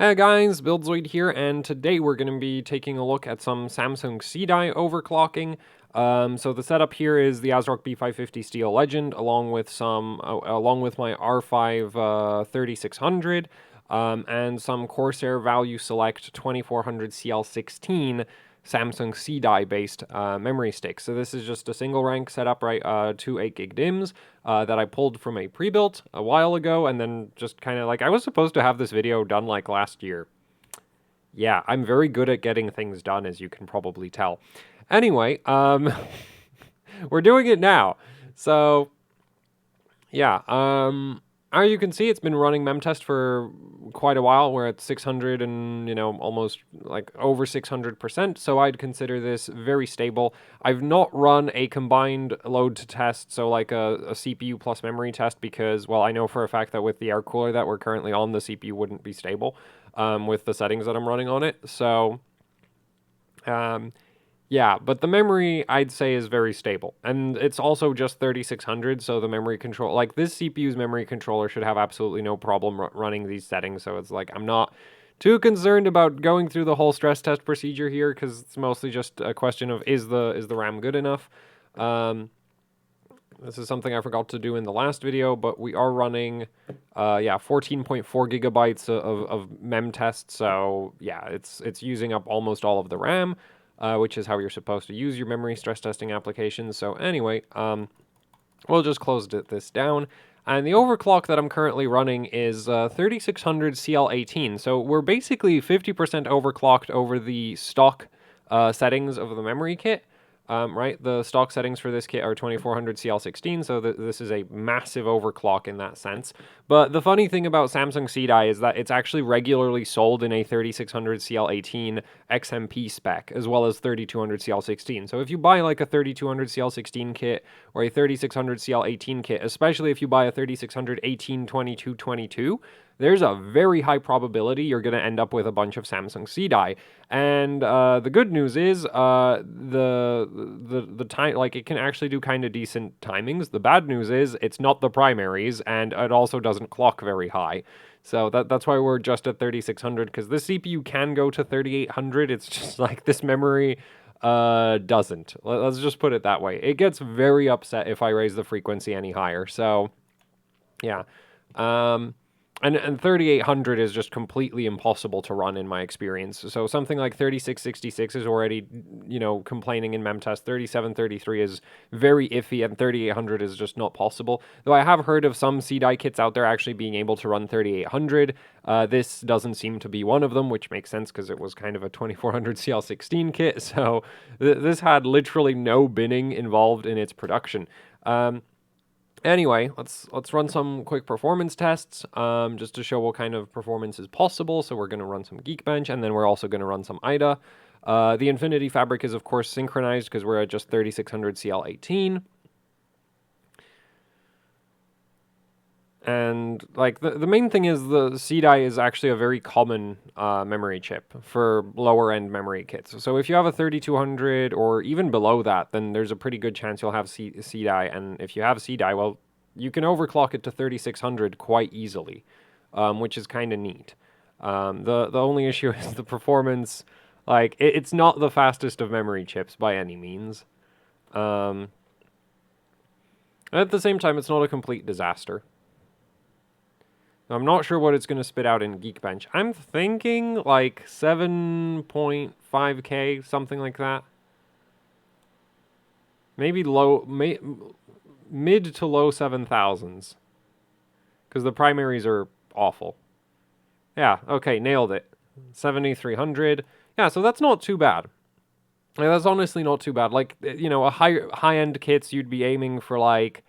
Hey guys, BuildZoid here, and today we're going to be taking a look at some Samsung C-Die overclocking. So the setup here is the ASRock B550 Steel Legend, along with my R5 3600, and some Corsair Value Select 2400 CL16 Samsung C-Die based memory stick. So this is just a single rank setup, right? Two 8GB DIMMs that I pulled from a pre-built a while ago, and then just kind of like, I was supposed to have this video done like last year. Yeah, I'm very good at getting things done, as you can probably tell. Anyway, we're doing it now. So yeah, as you can see, it's been running memtest for quite a while. We're at 600 and, almost like over 600%. So I'd consider this very stable. I've not run a combined load to test, so like a CPU plus memory test, because, well, I know for a fact that with the air cooler that we're currently on, the CPU wouldn't be stable with the settings that I'm running on it. So, yeah, but the memory, I'd say, is very stable. And it's also just 3600, so the memory control, like this CPU's memory controller should have absolutely no problem running these settings. So it's like, I'm not too concerned about going through the whole stress test procedure here, because it's mostly just a question of, is the RAM good enough? This is something I forgot to do in the last video, but we are running, 14.4 gigabytes of mem test. So yeah, it's using up almost all of the RAM. Which is how you're supposed to use your memory stress testing applications. So anyway, we'll just close this down. And the overclock that I'm currently running is 3600 CL18. So we're basically 50% overclocked over the stock settings of the memory kit. Right, the stock settings for this kit are 2400 CL16, so this is a massive overclock in that sense. But the funny thing about Samsung C-Die is that it's actually regularly sold in a 3600 CL18 XMP spec, as well as 3200 CL16. So if you buy like a 3200 CL16 kit or a 3600 CL18 kit, especially if you buy a 3600 182222, there's a very high probability you're going to end up with a bunch of Samsung C-Die. And the good news is the time, like, it can actually do kind of decent timings. The bad news is it's not the primaries, and it also doesn't clock very high. So that's why we're just at 3600, because this CPU can go to 3800. It's just like this memory doesn't. Let's just put it that way. It gets very upset if I raise the frequency any higher. So yeah. And 3800 is just completely impossible to run in my experience. So something like 3666 is already, complaining in memtest. 3733 is very iffy, and 3800 is just not possible. Though I have heard of some C-Die kits out there actually being able to run 3800. This doesn't seem to be one of them, which makes sense because it was kind of a 2400 CL16 kit. So this had literally no binning involved in its production. Anyway, let's run some quick performance tests, just to show what kind of performance is possible. So we're going to run some Geekbench, and then we're also going to run some IDA. The Infinity Fabric is, of course, synchronized because we're at just 3600 CL18. And, like, the main thing is the C-Die is actually a very common memory chip for lower-end memory kits. So if you have a 3200 or even below that, then there's a pretty good chance you'll have C-Die. And if you have C-Die, well, you can overclock it to 3600 quite easily, which is kind of neat. The only issue is the performance. Like, it's not the fastest of memory chips by any means. At the same time, it's not a complete disaster. I'm not sure what it's going to spit out in Geekbench. I'm thinking like 7.5K, something like that. Maybe mid to low 7,000s. Because the primaries are awful. Yeah, okay, nailed it. 7,300. Yeah, so that's not too bad. Like, that's honestly not too bad. Like, a high-end kits, you'd be aiming for like,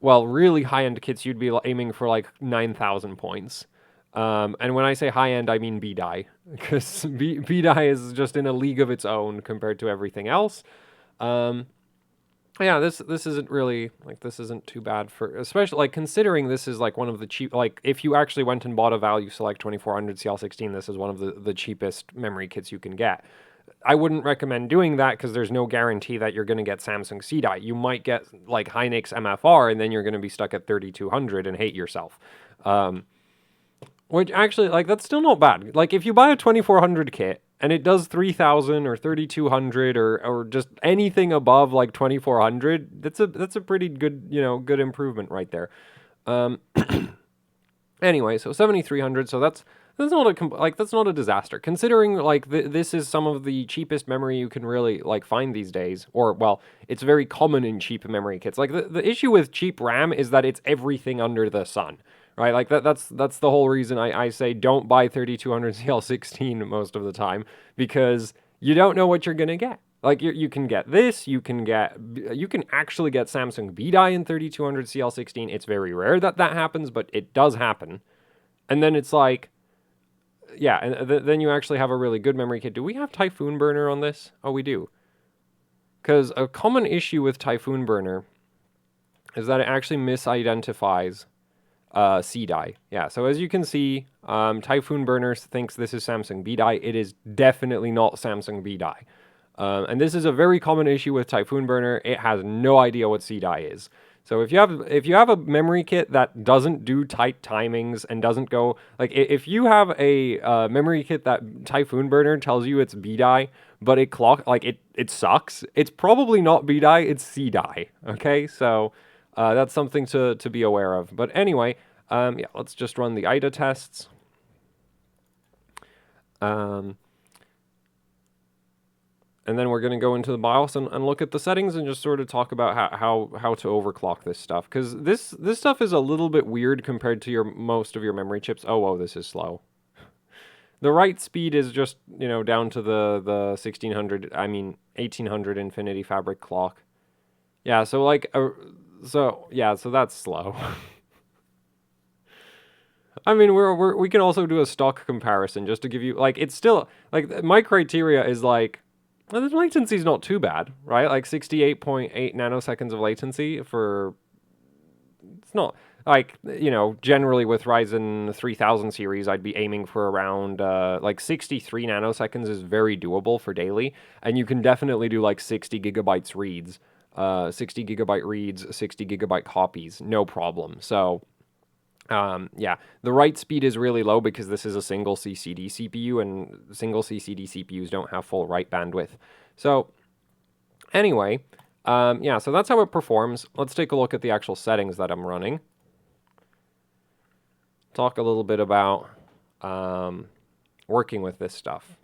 well, really high-end kits, you'd be aiming for like 9,000 points. And when I say high-end, I mean B-Die, because B-Die is just in a league of its own compared to everything else. Yeah, this isn't really, like, this isn't too bad for, especially, like, considering this is, like, one of the cheap, like, if you actually went and bought a Value Select 2400 CL16, this is one of the cheapest memory kits you can get. I wouldn't recommend doing that because there's no guarantee that you're going to get Samsung C-Die. You might get, like, Hynix MFR, and then you're going to be stuck at 3200 and hate yourself. Which actually, like, that's still not bad. Like, if you buy a 2400 kit and it does 3000 or 3200 or just anything above like 2400, that's a pretty good, good improvement right there. Anyway, so 7300, so that's not that's not a disaster considering like this is some of the cheapest memory you can really like find these days, or well, it's very common in cheap memory kits. Like the issue with cheap RAM is that it's everything under the sun, right? Like that's the whole reason I say don't buy 3200 CL16 most of the time, because you don't know what you're gonna get. Like you can get this, you can actually get Samsung VDI in 3200 CL16. It's very rare that happens, but it does happen. And then it's like, yeah, and then you actually have a really good memory kit. Do we have Typhoon Burner on this? Oh, we do. Because a common issue with Typhoon Burner is that it actually misidentifies CDI. Yeah, so as you can see, Typhoon Burner thinks this is Samsung VDI. It is definitely not Samsung VDI. And this is a very common issue with Typhoon Burner. It has no idea what CDI is. So if you have a memory kit that doesn't do tight timings and doesn't go like, if you have a memory kit that Typhoon Burner tells you it's BDI, but it sucks, it's probably not BDI, it's CDI. Okay, so that's something to be aware of. But anyway, yeah, let's just run the IDA tests. And then we're going to go into the BIOS and look at the settings and just sort of talk about how to overclock this stuff. Because this stuff is a little bit weird compared to most of your memory chips. Oh, whoa, this is slow. The write speed is just, down to the 1800 Infinity Fabric clock. Yeah, so like, so that's slow. I mean, we can also do a stock comparison just to give you, like, it's still, like, my criteria is like, well, the latency is not too bad, right? Like 68.8 nanoseconds of latency for... It's not... Like, generally with Ryzen 3000 series, I'd be aiming for around, like 63 nanoseconds is very doable for daily. And you can definitely do like 60 gigabytes reads, 60 gigabyte reads, 60 gigabyte copies, no problem. So... yeah, the write speed is really low because this is a single CCD CPU, and single CCD CPUs don't have full write bandwidth. So, anyway, yeah, so that's how it performs. Let's take a look at the actual settings that I'm running. Talk a little bit about working with this stuff.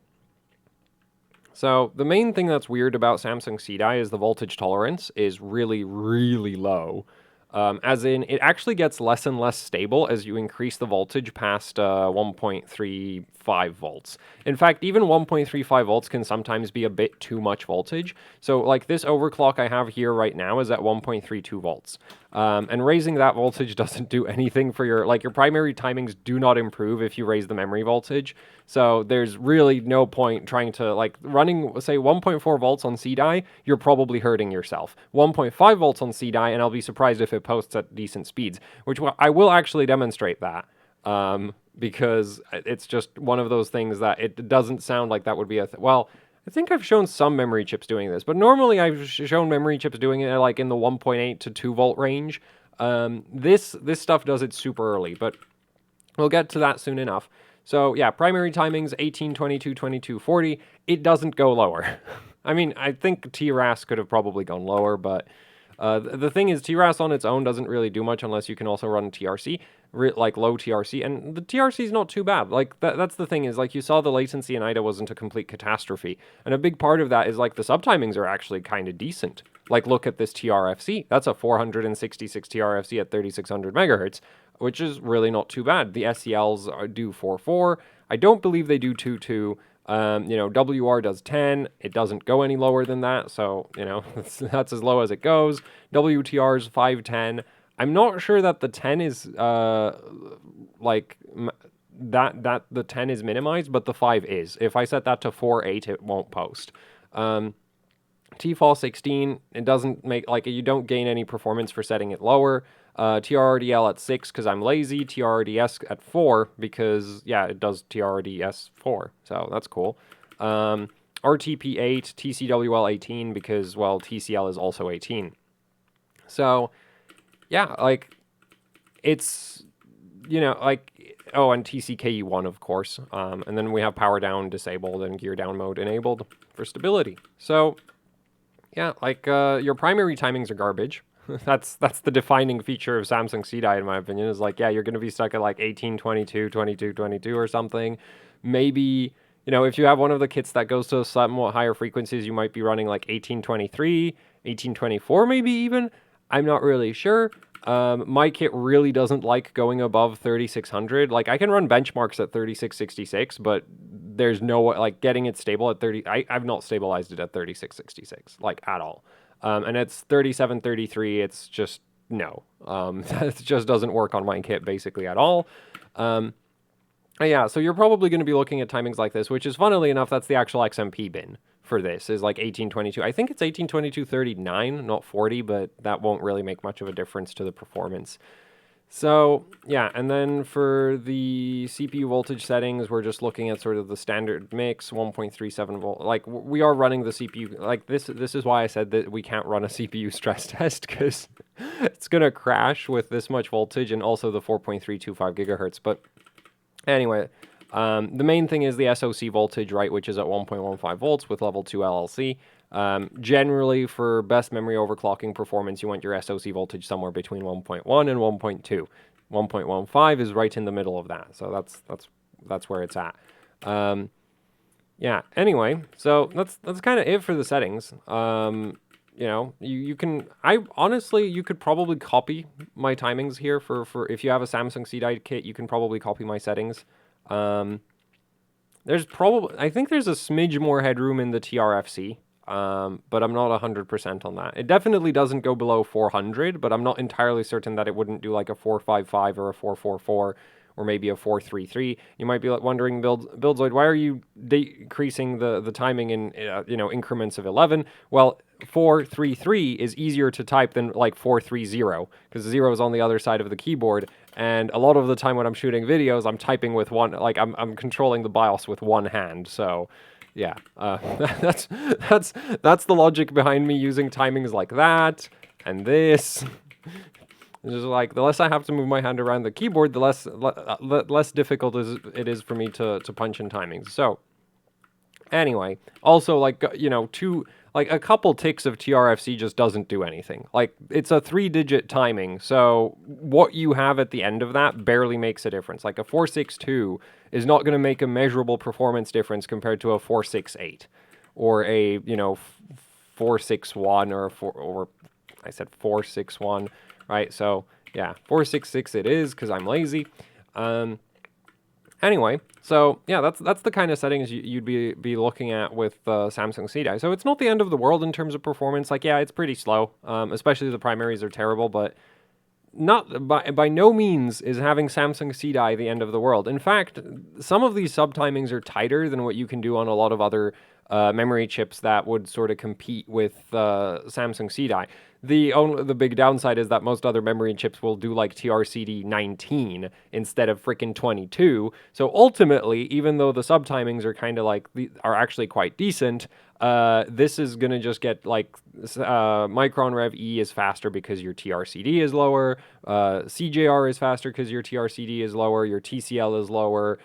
So, the main thing that's weird about Samsung CDI is the voltage tolerance is really, really low. As in, it actually gets less and less stable as you increase the voltage past 1.35 volts. In fact, even 1.35 volts can sometimes be a bit too much voltage. So, like this overclock I have here right now is at 1.32 volts. And raising that voltage doesn't do anything for your primary timings do not improve if you raise the memory voltage. So there's really no point trying to, like, running, say, 1.4 volts on CDI, you're probably hurting yourself. 1.5 volts on CDI, and I'll be surprised if it posts at decent speeds, which I will actually demonstrate that, because it's just one of those things that it doesn't sound like that would be well, I think I've shown some memory chips doing this, but normally I've shown memory chips doing it like in the 1.8 to 2 volt range. This stuff does it super early, but we'll get to that soon enough. So yeah, primary timings 18, 22, 22, 40. It doesn't go lower. I mean, I think TRAS could have probably gone lower, but the thing is, TRAS on its own doesn't really do much unless you can also run TRC, like low TRC, and the TRC is not too bad. Like that's the thing is, like, you saw the latency in IDA wasn't a complete catastrophe, and a big part of that is like the subtimings are actually kind of decent. Like, look at this TRFC. That's a 466 TRFC at 3600 megahertz, which is really not too bad. The SELs do 4.4. I don't believe they do 2.2. WR does 10. It doesn't go any lower than that, so, that's as low as it goes. WTR's 5.10. I'm not sure that the 10 is, like, that the 10 is minimized, but the 5 is. If I set that to 4.8, it won't post. TFall 16, it doesn't make, like, you don't gain any performance for setting it lower. TRRDL at 6 because I'm lazy. TRRDS at 4 because, yeah, it does TRRDS 4, so that's cool. RTP 8, TCWL 18 because, well, TCL is also 18. So, yeah, like, it's you know, like, oh, and TCKE1, of course. And then we have power down disabled and gear down mode enabled for stability. So, yeah, like, your primary timings are garbage. That's the defining feature of Samsung CDI, in my opinion, is like, yeah, you're going to be stuck at like 18, 22, 22, 22 or something. Maybe, you know, if you have one of the kits that goes to somewhat higher frequencies, you might be running like 1823, 1824 maybe even. I'm not really sure. My kit really doesn't like going above 3600. Like, I can run benchmarks at 3666, but there's no, like, getting it stable at 30. I've not stabilized it at 3666, like, at all. And it's 3733. It's just, no. That just doesn't work on my kit basically at all. Yeah, so you're probably going to be looking at timings like this, which is, funnily enough, that's the actual XMP bin for this, is like 1822. I think it's 1822.39, not 40, but that won't really make much of a difference to the performance. So, yeah, and then for the CPU voltage settings, we're just looking at sort of the standard mix, 1.37 volt. Like, we are running the CPU. Like, this is why I said that we can't run a CPU stress test, because it's going to crash with this much voltage, and also the 4.325 gigahertz. But anyway, the main thing is the SoC voltage, right, which is at 1.15 volts with level 2 LLC. Generally, for best memory overclocking performance, you want your SoC voltage somewhere between 1.1 and 1.2. 1.15 is right in the middle of that, so that's where it's at. Yeah. Anyway, so that's kind of it for the settings. You know, you can. Honestly, you could probably copy my timings here for if you have a Samsung CDI kit, you can probably copy my settings. There's probably, I think there's a smidge more headroom in the TRFC. But I'm not 100% on that. It definitely doesn't go below 400, but I'm not entirely certain that it wouldn't do like a 455 or a 444 or maybe a 433. You might be wondering, Buildzoid, why are you decreasing the timing in you know, increments of 11? Well, 433 is easier to type than like 430 because 0 is on the other side of the keyboard. And a lot of the time when I'm shooting videos, I'm typing with one, like I'm controlling the BIOS with one hand. So yeah, that's the logic behind me using timings like that and this. It's just like, the less I have to move my hand around the keyboard, the less difficult it is for me to punch in timings. So anyway, also, like, you know, a couple ticks of TRFC just doesn't do anything. Like, it's a 3-digit timing, so what you have at the end of that barely makes a difference. Like, a 462 is not going to make a measurable performance difference compared to a 468 or a, you know, 461 or I said 461, right? So yeah, 466 it is because I'm lazy. Anyway, so yeah, that's the kind of settings you'd be looking at with Samsung CDI. So it's not the end of the world in terms of performance. Like, yeah, it's pretty slow, especially the primaries are terrible, but not by no means is having Samsung CDI the end of the world. In fact, some of these subtimings are tighter than what you can do on a lot of other memory chips that would sort of compete with Samsung CDI. The big downside is that most other memory chips will do like TRCD 19 instead of freaking 22. So ultimately, even though the subtimings are kind of like are actually quite decent, this is gonna just get like Micron Rev E is faster because your TRCD is lower. CJR is faster because your TRCD is lower. Your TCL is lower.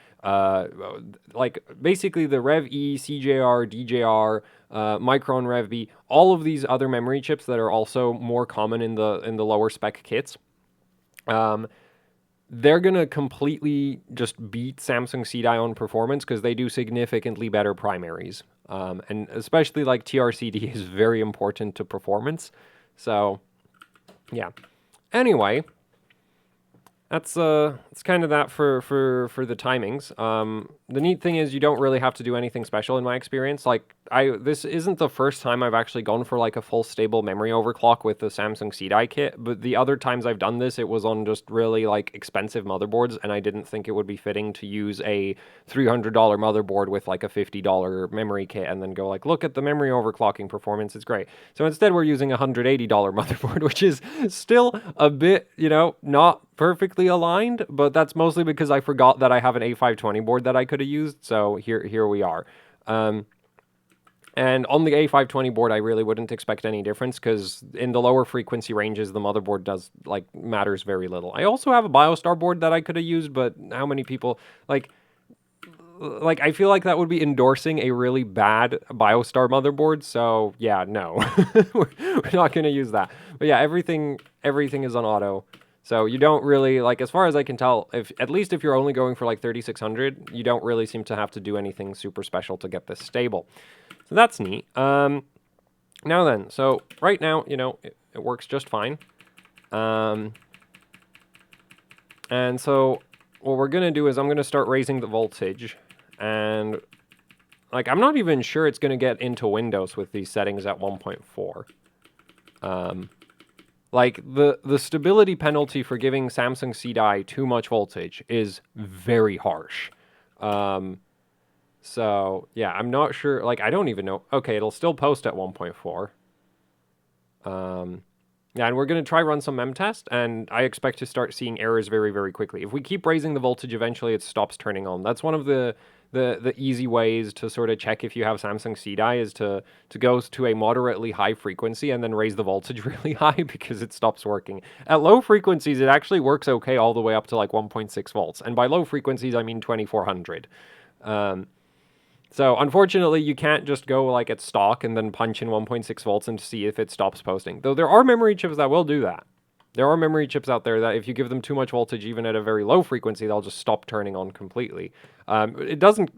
Like basically the Rev E, CJR, DJR, Micron Rev B, all of these other memory chips that are also more common in the lower spec kits, they're gonna completely just beat Samsung CDI on performance because they do significantly better primaries, and especially like TRCD is very important to performance. So yeah. Anyway, that's kind of that for the timings. The neat thing is you don't really have to do anything special in my experience. Like, this isn't the first time I've actually gone for like a full stable memory overclock with the Samsung CDI kit, but the other times I've done this, it was on just really like expensive motherboards, and I didn't think it would be fitting to use a $300 motherboard with like a $50 memory kit and then go like, look at the memory overclocking performance, it's great. So instead we're using a $180 motherboard, which is still a bit, you know, not perfectly aligned, but that's mostly because I forgot that I have an A520 board that I could have used, so here we are. And on the A520 board, I really wouldn't expect any difference because in the lower frequency ranges, the motherboard does matters very little. I also have a BioStar board that I could have used, but how many people I feel like that would be endorsing a really bad BioStar motherboard. So yeah, no, we're not gonna use that. But yeah, everything is on auto. So you don't really as far as I can tell, if at least if you're only going for 3600, you don't really seem to have to do anything super special to get this stable. So that's neat. Now then, so right now, it works just fine. And so what we're going to do is I'm going to start raising the voltage. And, I'm not even sure it's going to get into Windows with these settings at 1.4. The stability penalty for giving Samsung C-Die too much voltage is very harsh. So, yeah, I'm not sure. I don't even know. Okay, it'll still post at 1.4. Yeah, and we're going to try run some mem test, and I expect to start seeing errors very, very quickly. If we keep raising the voltage, eventually it stops turning on. That's one of the easy ways to sort of check if you have Samsung C-Die is to go to a moderately high frequency and then raise the voltage really high because it stops working. At low frequencies, it actually works okay all the way up to 1.6 volts. And by low frequencies, I mean 2400. So unfortunately, you can't just go at stock and then punch in 1.6 volts and see if it stops posting. Though there are memory chips that will do that. There are memory chips out there that if you give them too much voltage, even at a very low frequency, they'll just stop turning on completely. It doesn't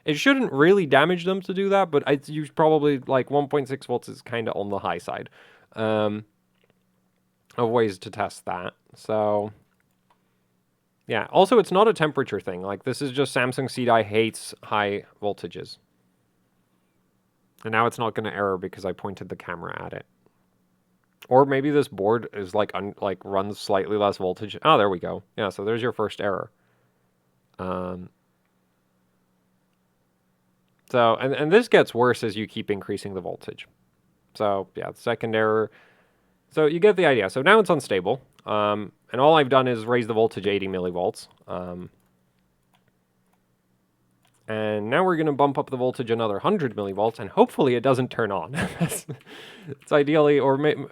it shouldn't really damage them to do that, but it's probably 1.6 volts is kind of on the high side of ways to test that. So yeah, also it's not a temperature thing. This is just Samsung C-Die hates high voltages. And now it's not going to error because I pointed the camera at it. Or maybe this board is runs slightly less voltage. Oh, there we go. Yeah, so there's your first error. So, and this gets worse as you keep increasing the voltage. So, yeah, second error. So you get the idea. So now it's unstable. And all I've done is raise the voltage 80 millivolts. And now we're going to bump up the voltage another 100 millivolts, and hopefully it doesn't turn on. It's ideally,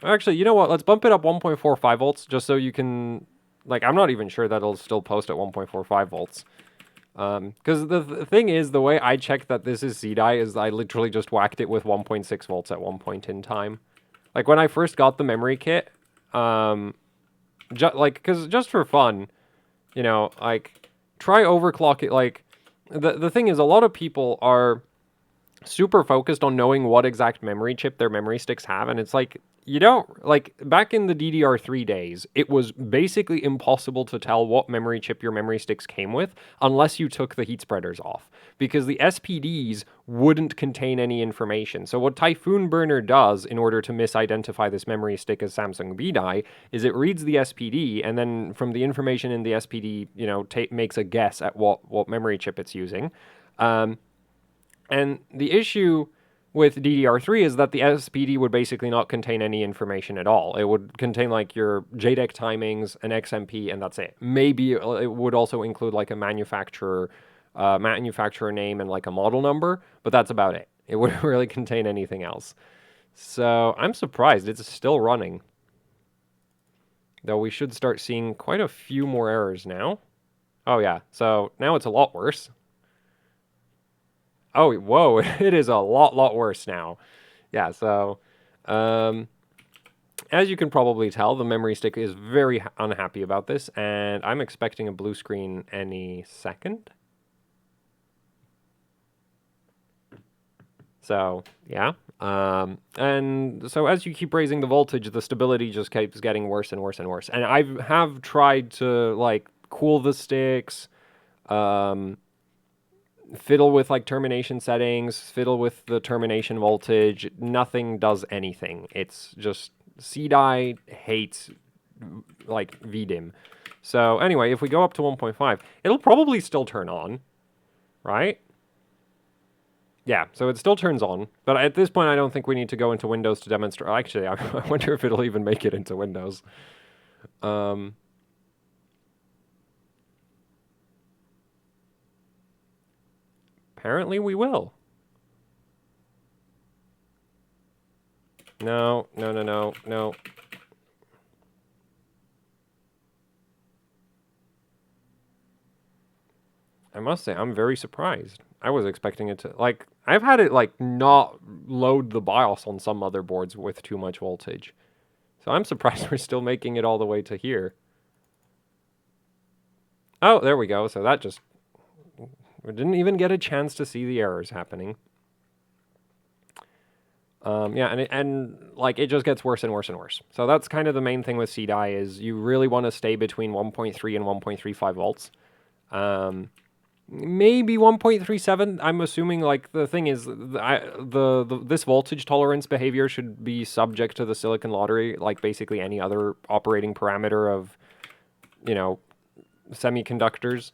actually, you know what? Let's bump it up 1.45 volts just so you can, I'm not even sure that it'll still post at 1.45 volts. Because the thing is, the way I checked that this is C-Die is I literally just whacked it with 1.6 volts at one point in time. When I first got the memory kit, because just for fun, try overclock it. The thing is, a lot of people are super focused on knowing what exact memory chip their memory sticks have, and it's you don't, back in the DDR3 days, it was basically impossible to tell what memory chip your memory sticks came with unless you took the heat spreaders off, because the SPDs wouldn't contain any information. So what Typhoon Burner does in order to misidentify this memory stick as Samsung B-Die is it reads the SPD, and then from the information in the SPD, makes a guess at what memory chip it's using. And the issue with DDR3 is that the SPD would basically not contain any information at all. It would contain your JDEC timings, an XMP, and that's it. Maybe it would also include a manufacturer name and a model number, but that's about it. It wouldn't really contain anything else. So I'm surprised it's still running. Though we should start seeing quite a few more errors now. Oh yeah, so now it's a lot worse. Oh, whoa, it is a lot worse now. Yeah, so, as you can probably tell, the memory stick is very unhappy about this, and I'm expecting a blue screen any second. So, yeah. And so as you keep raising the voltage, the stability just keeps getting worse and worse and worse. And I have tried to, cool the sticks, fiddle with termination settings, fiddle with the termination voltage. Nothing does anything. It's just C-Die hates VDIM. So anyway, if we go up to 1.5, it'll probably still turn on, right? Yeah, so it still turns on, but at this point I don't think we need to go into Windows to demonstrate. Actually, I wonder if it'll even make it into Windows. Apparently we will. No, no, no, no, no. I must say, I'm very surprised. I was expecting it to, like, I've had it, like, not load the BIOS on some motherboards with too much voltage. So I'm surprised we're still making it all the way to here. Oh, there we go. So that just, we didn't even get a chance to see the errors happening. Yeah, and like it just gets worse and worse and worse. So that's kind of the main thing with CDI is you really want to stay between 1.3 and 1.35 volts. Maybe 1.37. I'm assuming like the thing is this voltage tolerance behavior should be subject to the silicon lottery, like basically any other operating parameter of, you know, semiconductors.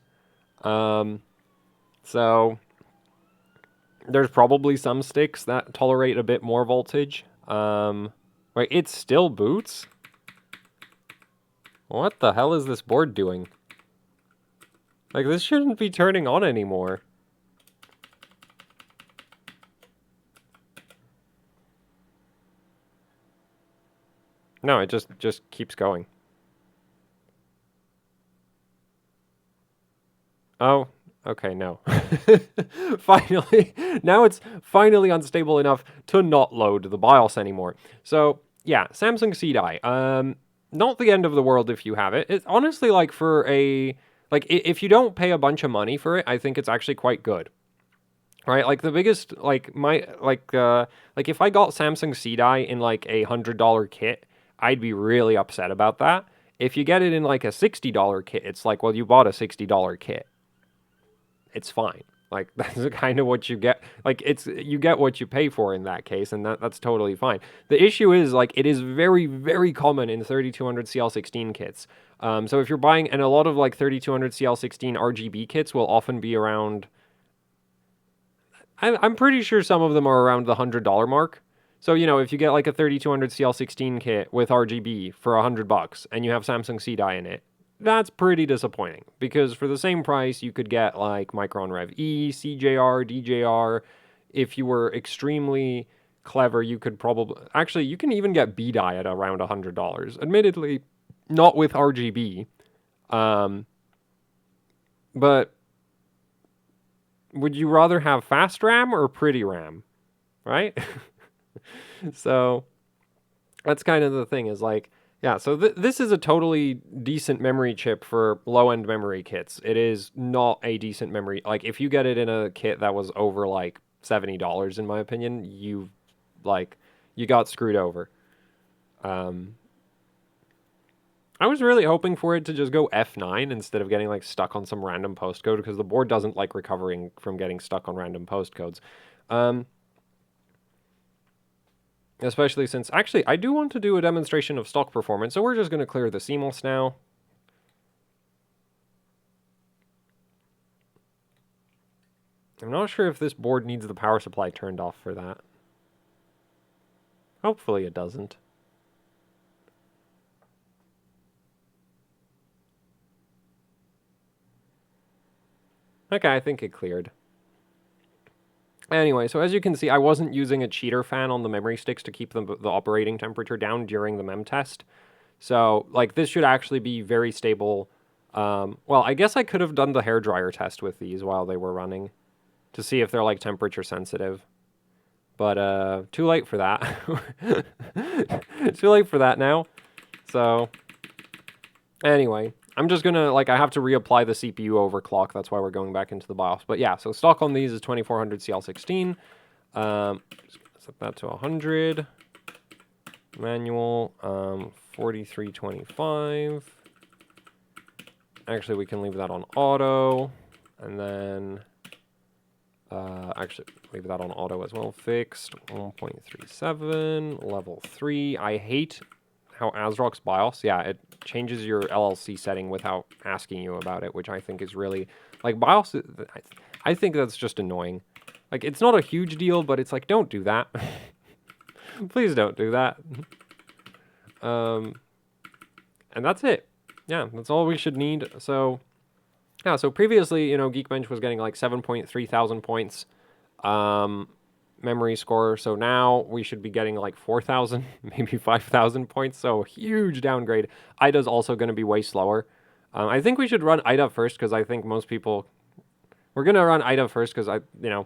So there's probably some sticks that tolerate a bit more voltage. Wait, it still boots? What the hell is this board doing? Like, this shouldn't be turning on anymore. No, it just keeps going. Oh, okay, no. Finally, now it's finally unstable enough to not load the BIOS anymore. So, yeah, Samsung CDI. Not the end of the world if you have it. It's honestly like for a, like if you don't pay a bunch of money for it, I think it's actually quite good. Right? Like the biggest, like like if I got Samsung CDI in like a $100 kit, I'd be really upset about that. If you get it in like a $60 kit, it's like, well, you bought a $60 kit. It's fine. Like that's kind of what you get. Like you get what you pay for in that case, and that's totally fine. The issue is like it is very very common in 3200 CL16 kits. So if you're buying, and a lot of like 3200 CL16 RGB kits will often be around. I'm pretty sure some of them are around the $100 mark. So you know if you get like a 3200 CL16 kit with RGB for $100 and you have Samsung CDI in it, that's pretty disappointing because for the same price you could get like Micron Rev E, CJR, DJR. If you were extremely clever, you could probably actually you can even get BDI at around $100. Admittedly, not with RGB, but would you rather have fast RAM or pretty RAM, right? So that's kind of the thing is like yeah, so this is a totally decent memory chip for low-end memory kits. It is not a decent memory. Like, if you get it in a kit that was over, like, $70, in my opinion, you got screwed over. I was really hoping for it to just go F9 instead of getting, like, stuck on some random postcode, because the board doesn't like recovering from getting stuck on random postcodes. Especially since, actually, I do want to do a demonstration of stock performance, so we're just going to clear the CMOS now. I'm not sure if this board needs the power supply turned off for that. Hopefully it doesn't. Okay, I think it cleared. Anyway, so as you can see, I wasn't using a cheater fan on the memory sticks to keep the operating temperature down during the mem test. So, like, this should actually be very stable. Well, I guess I could have done the hairdryer test with these while they were running to see if they're, like, temperature sensitive. But, too late for that. Too late for that now. So, anyway, I'm just gonna, like, I have to reapply the CPU overclock. That's why we're going back into the BIOS. But yeah, so stock on these is 2400 CL16. Set that to 100. Manual, 4325. Actually, we can leave that on auto. And then, actually, leave that on auto as well. Fixed, 1.37, level 3. I hate how ASRock's BIOS, yeah, it changes your LLC setting without asking you about it, which I think is really, like, BIOS, I think that's just annoying. Like, it's not a huge deal, but it's like, don't do that. Please don't do that. And that's it. Yeah, that's all we should need. So, yeah, so previously, you know, Geekbench was getting like 7.3 thousand points. memory score. So now we should be getting like 4,000, maybe 5,000 points. So huge downgrade. IDA's also going to be way slower. I think we should run IDA first because I think most people... We're going to run IDA first because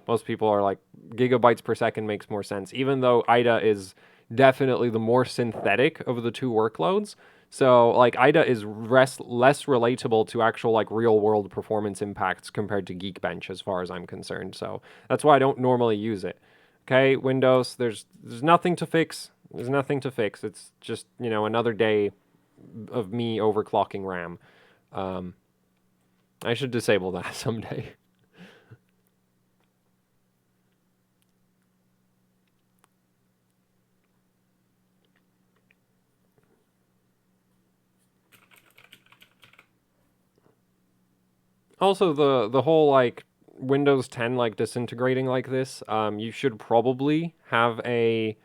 most people are like gigabytes per second makes more sense, even though IDA is definitely the more synthetic of the two workloads. So like IDA is less relatable to actual like real world performance impacts compared to Geekbench as far as I'm concerned. So that's why I don't normally use it. Okay, Windows, there's nothing to fix. There's nothing to fix. It's just, another day of me overclocking RAM. I should disable that someday. Also, the whole like Windows 10 like disintegrating like this, you should probably have a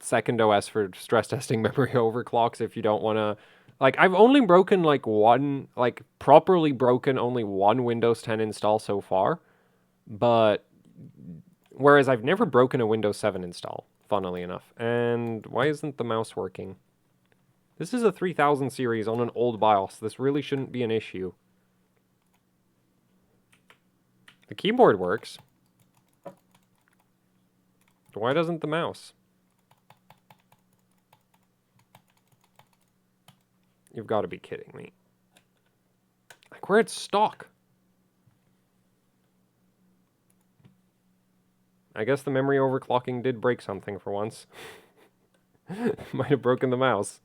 second OS for stress testing memory overclocks if you don't want to. Like, I've only broken like one, like properly broken only one Windows 10 install so far, but whereas I've never broken a Windows 7 install, funnily enough. And why isn't the mouse working? This is a 3000 series on an old BIOS. This really shouldn't be an issue. The keyboard works. Why doesn't the mouse? You've got to be kidding me. Like, we're at stock. I guess the memory overclocking did break something for once. Might have broken the mouse.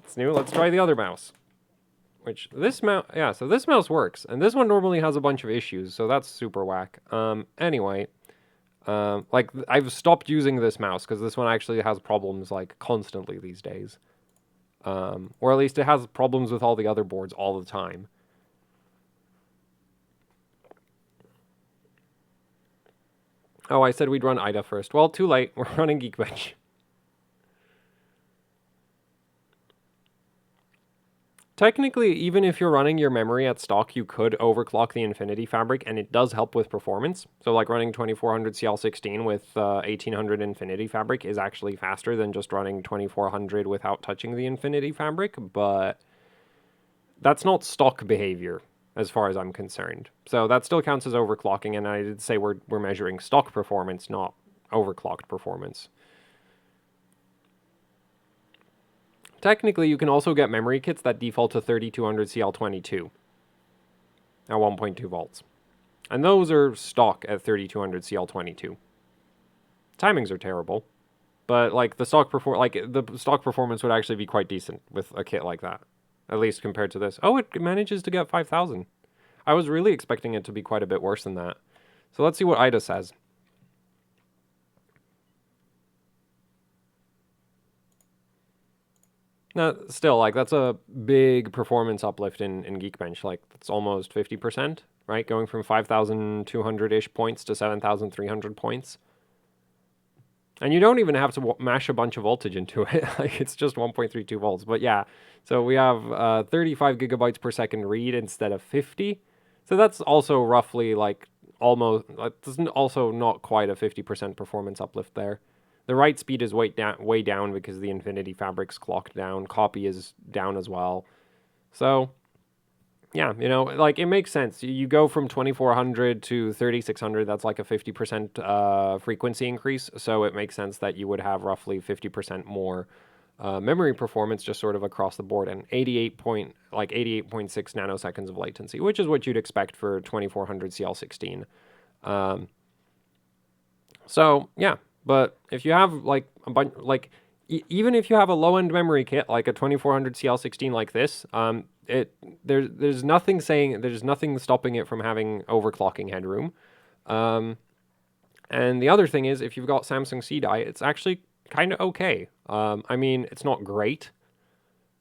It's new. Let's try the other mouse. Which, this mouse... Yeah, so this mouse works. And this one normally has a bunch of issues, so that's super whack. Anyway... like, I've stopped using this mouse because this one actually has problems, like, constantly these days. Or at least it has problems with all the other boards all the time. Oh, I said we'd run IDA first. Well, too late. We're running Geekbench. Technically, even if you're running your memory at stock, you could overclock the Infinity Fabric, and it does help with performance. So like running 2400 CL16 with 1800 Infinity Fabric is actually faster than just running 2400 without touching the Infinity Fabric, but that's not stock behavior as far as I'm concerned. So that still counts as overclocking, and I did say we're measuring stock performance, not overclocked performance. Technically, you can also get memory kits that default to 3200 CL22 at 1.2 volts. And those are stock at 3200 CL22. Timings are terrible, but like the stock performance would actually be quite decent with a kit like that, at least compared to this. Oh, it manages to get 5000. I was really expecting it to be quite a bit worse than that. So let's see what IDA says. Now, still, like, that's a big performance uplift in Geekbench. Like, it's almost 50%, right? Going from 5,200-ish points to 7,300 points. And you don't even have to mash a bunch of voltage into it. Like, it's just 1.32 volts. But yeah, so we have 35 gigabytes per second read instead of 50. So that's also roughly, like, almost... That's also not quite a 50% performance uplift there. The write speed is way down because the Infinity Fabric's clocked down. Copy is down as well. So, yeah, like, it makes sense. You go from 2400 to 3600, that's like a 50% frequency increase. So it makes sense that you would have roughly 50% more memory performance just sort of across the board, and 88.6 nanoseconds of latency, which is what you'd expect for 2400 CL16. So, yeah. But if you have like a bunch, like even if you have a low-end memory kit like a 2400 CL16 like this, there's nothing stopping it from having overclocking headroom. And the other thing is, if you've got Samsung C-Die, it's actually kind of okay. I mean, it's not great,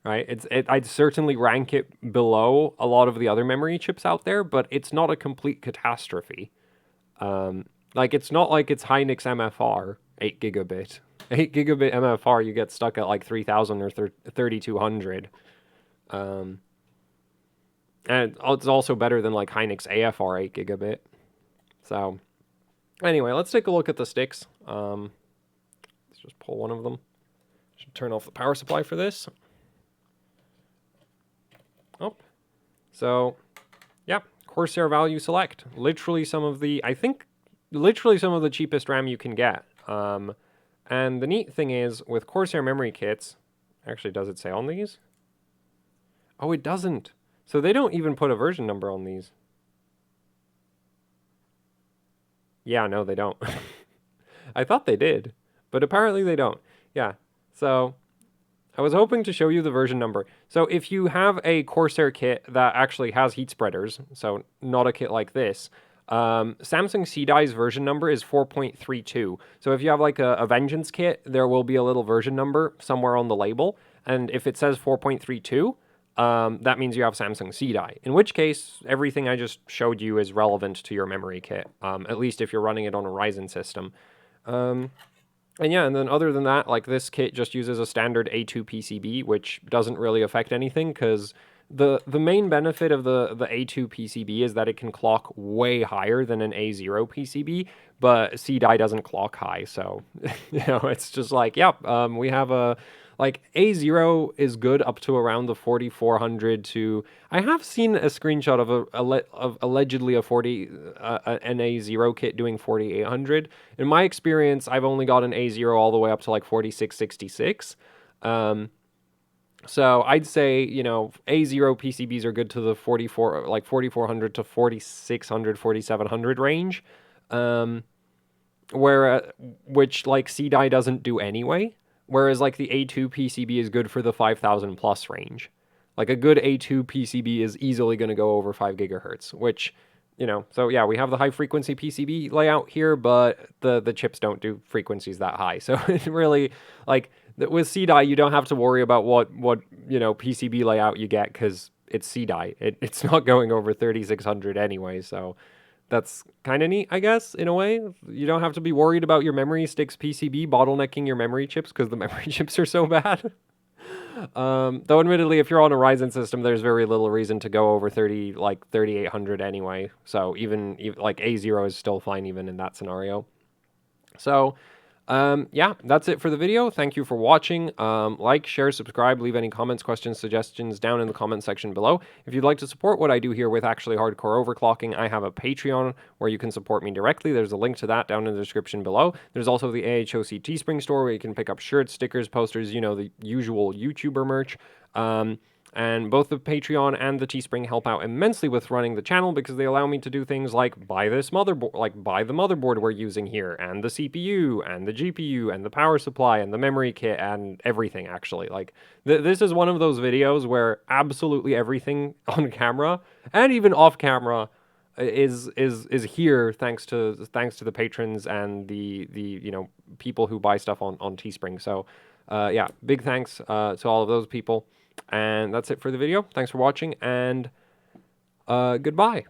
right? I'd certainly rank it below a lot of the other memory chips out there, but it's not a complete catastrophe. Like, it's not like it's Hynix MFR, 8 gigabit. 8 gigabit MFR, you get stuck at like 3000 or 3200. And it's also better than like Hynix AFR 8 gigabit. So, Anyway, let's take a look at the sticks. Let's just pull one of them. Should turn off the power supply for this. Oh, so yeah, Corsair Value Select. Literally some of the, I think, literally some of the cheapest RAM you can get. And the neat thing is, with Corsair memory kits, actually, does it say on these? Oh, it doesn't. So they don't even put a version number on these. Yeah, no, they don't. I thought they did, but apparently they don't. Yeah, so I was hoping to show you the version number. So if you have a Corsair kit that actually has heat spreaders, so not a kit like this, Samsung C-Dye's version number is 4.32. So if you have like a Vengeance kit, there will be a little version number somewhere on the label. And if it says 4.32, that means you have Samsung C-Dye. In which case, everything I just showed you is relevant to your memory kit, at least if you're running it on a Ryzen system. And yeah, and then other than that, like this kit just uses a standard A2 PCB, which doesn't really affect anything because the main benefit of the A2 PCB is that it can clock way higher than an A0 PCB, but C-Die doesn't clock high, so you know, it's just like, yep, we have a like A0 is good up to around the 4400 to. I have seen a screenshot of allegedly a 40 an A0 kit doing 4800. In my experience, I've only got an A0 all the way up to like 4666. So I'd say, you know, A0 PCBs are good to the 4400 to 4600, 4700 range. Which like C-Die doesn't do anyway. Whereas like the A2 PCB is good for the 5000 plus range. Like a good A2 PCB is easily going to go over 5 gigahertz, which, you know, so yeah, we have the high frequency PCB layout here, but the chips don't do frequencies that high. So it really, like, with C-Die, you don't have to worry about what you know, PCB layout you get because it's C-Die. It's not going over 3600 anyway, so that's kind of neat, I guess, in a way. You don't have to be worried about your memory sticks PCB bottlenecking your memory chips because the memory chips are so bad. Though admittedly, if you're on a Ryzen system, there's very little reason to go over 3800 anyway. So even like A0 is still fine even in that scenario. So yeah, that's it for the video. Thank you for watching. Like, share, subscribe, leave any comments, questions, suggestions down in the comment section below. If you'd like to support what I do here with actually hardcore overclocking, I have a Patreon where you can support me directly. There's a link to that down in the description below. There's also the AHOC Teespring store where you can pick up shirts, stickers, posters, you know, the usual YouTuber merch. And both the Patreon and the Teespring help out immensely with running the channel because they allow me to do things like buy this motherboard, like buy the motherboard we're using here, and the CPU, and the GPU, and the power supply, and the memory kit, and everything, actually. Like, this is one of those videos where absolutely everything on camera, and even off camera, is here thanks to the patrons and the you know, people who buy stuff on Teespring. So yeah, big thanks to all of those people. And that's it for the video. Thanks for watching, and goodbye.